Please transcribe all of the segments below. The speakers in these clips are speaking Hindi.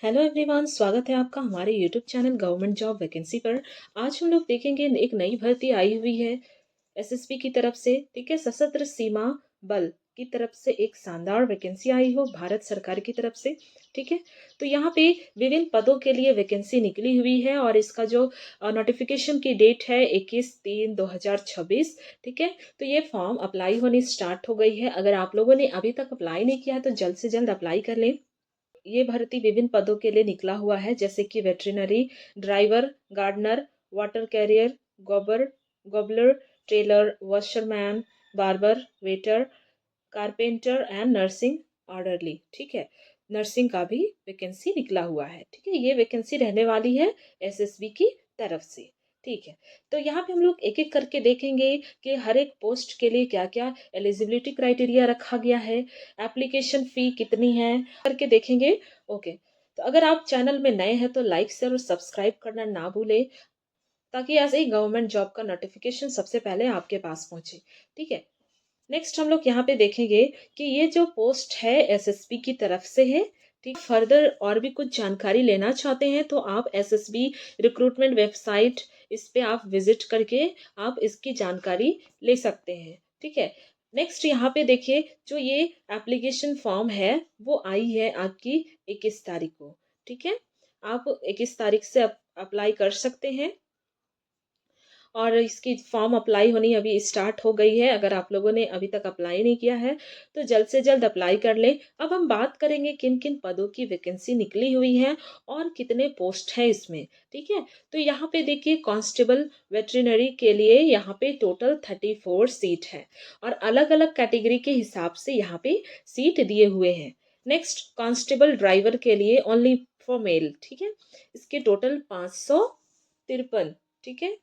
हेलो एवरीवन, स्वागत है आपका हमारे YouTube channel government job vacancy पर। आज हम लोग देखेंगे एक नई भर्ती आई हुई है एसएसबी की तरफ से। ठीक है, सशस्त्र सीमा बल की तरफ से एक शानदार वैकेंसी आई हो भारत सरकार की तरफ से। ठीक है, तो यहाँ पे विभिन्न पदों के लिए वैकेंसी निकली हुई है और इसका जो नोटिफिकेशन की डेट है 21/3/2026। ठीक है, तो ये फॉर्म अप्लाई होनी स्टार्ट हो गई है। अगर आप लोगों ने अभी तक अप्लाई नहीं किया है तो जल्द से जल्द अप्लाई कर लें। ये भर्ती विभिन्न पदों के लिए निकला हुआ है, जैसे कि veterinary, driver, gardener, water carrier, गॉबर cobbler, tailor, washerman, barber, waiter, carpenter and nursing orderly. ठीक है, नर्सिंग का भी वैकेंसी निकला हुआ है। ठीक है, ये वैकेंसी रहने वाली है एसएसबी की तरफ से। ठीक है, तो यहाँ पे हम लोग एक एक करके देखेंगे कि हर एक पोस्ट के लिए क्या क्या एलिजिबिलिटी क्राइटेरिया रखा गया है, एप्लीकेशन फ़ी कितनी है, करके देखेंगे। ओके, तो अगर आप चैनल में नए हैं तो लाइक शेयर और सब्सक्राइब करना ना भूलें, ताकि ऐसे ही गवर्नमेंट जॉब का नोटिफिकेशन सबसे पहले आपके पास पहुंचे। ठीक है, नेक्स्ट हम लोग यहाँ पे देखेंगे कि ये जो पोस्ट है एसएसबी की तरफ से है। ठीक, फर्दर और भी कुछ जानकारी लेना चाहते हैं तो आप एसएसबी रिक्रूटमेंट वेबसाइट, इस पे आप विजिट करके आप इसकी जानकारी ले सकते हैं। ठीक है, नेक्स्ट यहाँ पे देखिए, जो ये एप्लीकेशन फॉर्म है वो आई है आपकी 21 तारीख को। ठीक है, आप 21 तारीख से अप्लाई कर सकते हैं और इसकी फॉर्म अप्लाई होनी अभी स्टार्ट हो गई है। अगर आप लोगों ने अभी तक अप्लाई नहीं किया है तो जल्द से जल्द अप्लाई कर लें। अब हम बात करेंगे किन किन पदों की वैकेंसी निकली हुई है और कितने पोस्ट है इसमें। ठीक है, तो यहाँ पे देखिए, कांस्टेबल वेटरिनरी के लिए यहाँ पे टोटल 34 सीट है और अलग अलग कैटेगरी के हिसाब से यहाँ पे सीट दिए हुए हैं। नेक्स्ट, कांस्टेबल ड्राइवर के लिए ओनली फॉर मेल। ठीक है, इसके टोटल 553, ठीक है,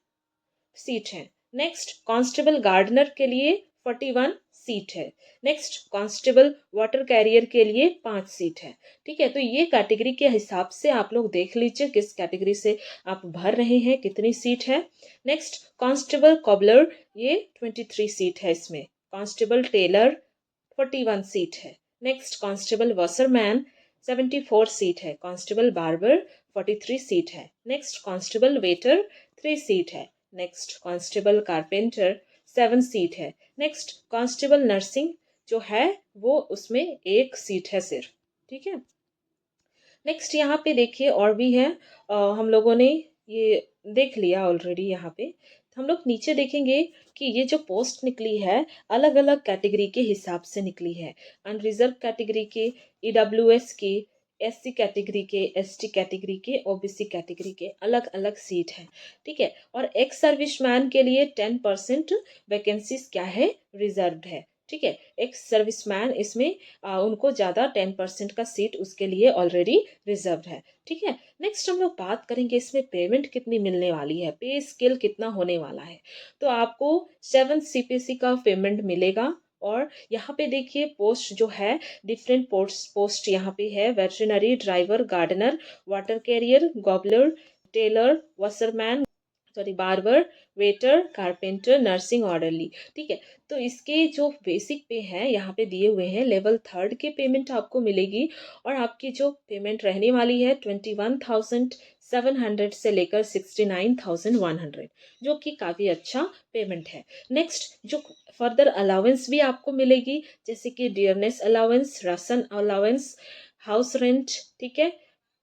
सीट है। नेक्स्ट, कांस्टेबल गार्डनर के लिए 41 सीट है। नेक्स्ट, कांस्टेबल वाटर कैरियर के लिए 5 सीट है। ठीक है, तो ये कैटेगरी के हिसाब से आप लोग देख लीजिए किस कैटेगरी से आप भर रहे हैं, कितनी सीट है। नेक्स्ट, कांस्टेबल कॉबलर, ये 23 सीट है इसमें। कांस्टेबल टेलर 41 सीट है। नेक्स्ट, कांस्टेबल वॉशरमैन 74 सीट है। कांस्टेबल बार्बर 43 सीट है। नेक्स्ट, कांस्टेबल वेटर 3 सीट है। नेक्स्ट, कांस्टेबल कारपेंटर 7 सीट है। नेक्स्ट, कांस्टेबल नर्सिंग जो है वो उसमें 1 सीट है सिर्फ। ठीक है, नेक्स्ट यहाँ पे देखिए और भी है। हम लोगों ने ये देख लिया ऑलरेडी। यहाँ पे हम लोग नीचे देखेंगे कि ये जो पोस्ट निकली है अलग अलग कैटेगरी के हिसाब से निकली है। अनरिजर्व कैटेगरी के, ईडब्ल्यूएस के, एससी कैटेगरी के, एसटी कैटेगरी के, ओबीसी कैटेगरी के अलग अलग सीट है। ठीक है, और एक्स सर्विसमैन के लिए 10% वैकेंसीज क्या है, रिजर्व्ड है। ठीक है, एक्स सर्विसमैन इसमें उनको ज़्यादा 10% का सीट उसके लिए ऑलरेडी रिजर्व है। ठीक है, नेक्स्ट हम लोग बात करेंगे इसमें पेमेंट कितनी मिलने वाली है, पे स्केल कितना होने वाला है। तो आपको 7 सीपीसी का पेमेंट मिलेगा। और यहाँ पे देखिए पोस्ट जो है, डिफरेंट पोस्ट यहाँ पे है, veterinary, driver, gardener, water carrier, cobbler, tailor, washerman, sorry barber, waiter, carpenter, nursing orderly. ठीक है, तो इसके जो बेसिक पे है यहाँ पे दिए हुए हैं, लेवल 3 के पेमेंट आपको मिलेगी और आपकी जो पेमेंट रहने वाली है 21,700 से लेकर 69,100, जो कि काफ़ी अच्छा पेमेंट है। नेक्स्ट, जो फर्दर अलाउंस भी आपको मिलेगी, जैसे कि dearness allowance, ration allowance, house rent. ठीक है,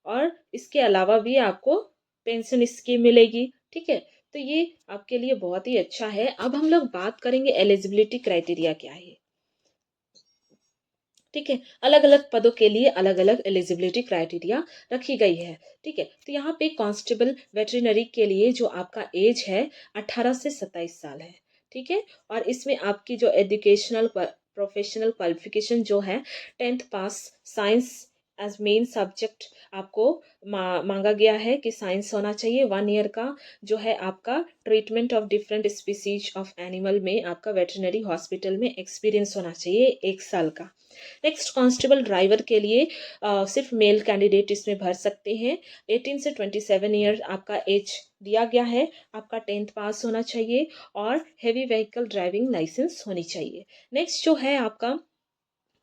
और इसके अलावा भी आपको पेंशन स्कीम मिलेगी। ठीक है, तो ये आपके लिए बहुत ही अच्छा है। अब हम लोग बात करेंगे एलिजिबिलिटी क्राइटेरिया क्या है। ठीक है, अलग अलग पदों के लिए अलग अलग एलिजिबिलिटी क्राइटेरिया रखी गई है। ठीक है, तो यहाँ पे कांस्टेबल वेटरिनरी के लिए जो आपका एज है 18 से 27 साल है। ठीक है, और इसमें आपकी जो एजुकेशनल प्रोफेशनल क्वालिफिकेशन जो है 10th पास साइंस एज मेन सब्जेक्ट आपको मांगा गया है कि साइंस होना चाहिए। 1 ईयर का जो है आपका treatment of different species of animal में आपका वेटरिनरी हॉस्पिटल में एक्सपीरियंस होना चाहिए 1 साल का। नेक्स्ट, कांस्टेबल ड्राइवर के लिए सिर्फ मेल कैंडिडेट इसमें भर सकते हैं। 18 से 27 ईयर आपका एज दिया गया है। आपका 10th पास होना चाहिए और हैवी व्हीकल ड्राइविंग लाइसेंस होनी चाहिए। नेक्स्ट जो है आपका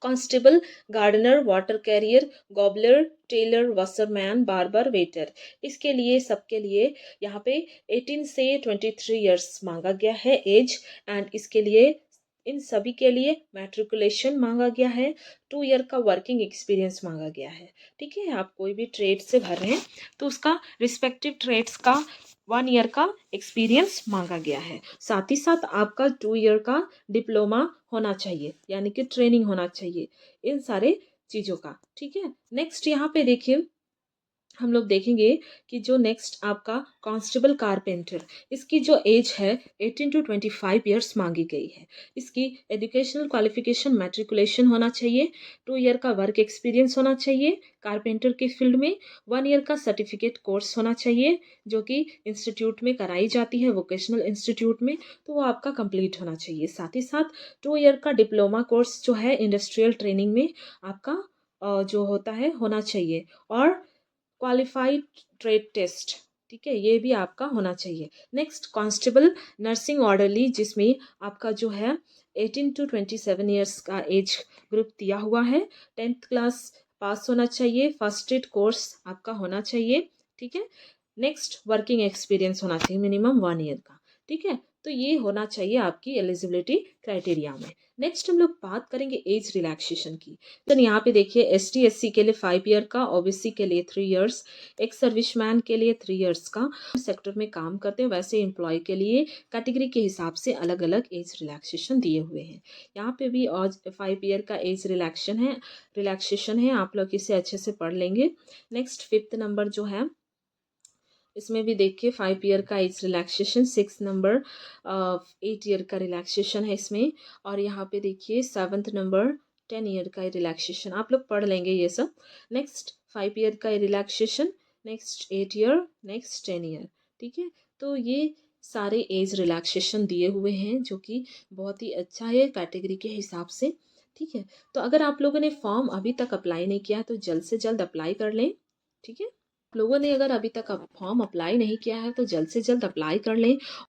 constable, gardener, water carrier, cobbler, tailor, washerman, barber, waiter. इसके लिए सबके लिए यहाँ पे 18 से 23 ईयर्स मांगा गया है एज। एंड इसके लिए इन सभी के लिए मैट्रिकुलेशन मांगा गया है। 2 ईयर का वर्किंग एक्सपीरियंस मांगा गया है। ठीक है, आप कोई भी ट्रेड से भर रहे हैं तो उसका रिस्पेक्टिव ट्रेड्स का 1 ईयर का एक्सपीरियंस मांगा गया है। साथ ही साथ आपका 2 ईयर का डिप्लोमा होना चाहिए, यानी कि ट्रेनिंग होना चाहिए इन सारे चीज़ों का। ठीक है, नेक्स्ट यहाँ पे देखिए हम लोग देखेंगे कि जो नेक्स्ट आपका कांस्टेबल कारपेंटर, इसकी जो एज है 18 टू 25 ईयर्स मांगी गई है। इसकी एजुकेशनल क्वालिफिकेशन मैट्रिकुलेशन होना चाहिए। 2 ईयर का वर्क एक्सपीरियंस होना चाहिए कारपेंटर के फील्ड में। 1 ईयर का सर्टिफिकेट कोर्स होना चाहिए जो कि इंस्टीट्यूट में कराई जाती है, वोकेशनल इंस्टीट्यूट में, तो वो आपका कंप्लीट होना चाहिए। साथ ही साथ 2 ईयर का डिप्लोमा कोर्स जो है इंडस्ट्रियल ट्रेनिंग में आपका जो होता है होना चाहिए। और क्वालिफाइड ट्रेड टेस्ट, ठीक है, ये भी आपका होना चाहिए। नेक्स्ट कांस्टेबल नर्सिंग ऑर्डरली, जिसमें आपका जो है 18 टू 27 ईयर्स का एज ग्रुप दिया हुआ है। 10th क्लास पास होना चाहिए। फर्स्ट एड कोर्स आपका होना चाहिए। ठीक है, नेक्स्ट वर्किंग एक्सपीरियंस होना चाहिए मिनिमम 1 ईयर का। ठीक है, तो ये होना चाहिए आपकी एलिजिबिलिटी क्राइटेरिया में। नेक्स्ट हम लोग बात करेंगे एज रिलैक्सेशन की। तो यहाँ पे देखिए ST SC के लिए 5 ईयर का, OBC के लिए 3 ईयर्स, एक्स सर्विसमैन के लिए 3 ईयर्स का। सेक्टर में काम करते हैं वैसे एम्प्लॉय के लिए कैटेगरी के हिसाब से अलग अलग एज रिलैक्सेशन दिए हुए हैं। यहाँ पे भी और 5 ईयर का एज रिलैक्सेशन है, आप लोग इसे अच्छे से पढ़ लेंगे। नेक्स्ट 5th नंबर जो है इसमें भी देखिए 5 ईयर का एज रिलैक्सेशन। 6 नंबर 8 ईयर का रिलैक्सेशन है इसमें। और यहाँ पे देखिए 7th नंबर 10 ईयर का रिलैक्सेशन, आप लोग पढ़ लेंगे ये सब। नेक्स्ट 5 ईयर का relaxation, next 8 year, next 10 year. ठीक है, तो ये सारे एज रिलैक्सेशन दिए हुए हैं जो कि बहुत ही अच्छा है कैटेगरी के हिसाब से। ठीक है, तो अगर आप लोगों ने फॉर्म अभी तक अप्लाई नहीं किया तो जल्द से जल्द अप्लाई कर लें। ठीक है, लोगों ने अगर अभी तक फॉर्म अप्लाई नहीं किया है तो जल्द से जल्द अप्लाई कर लें।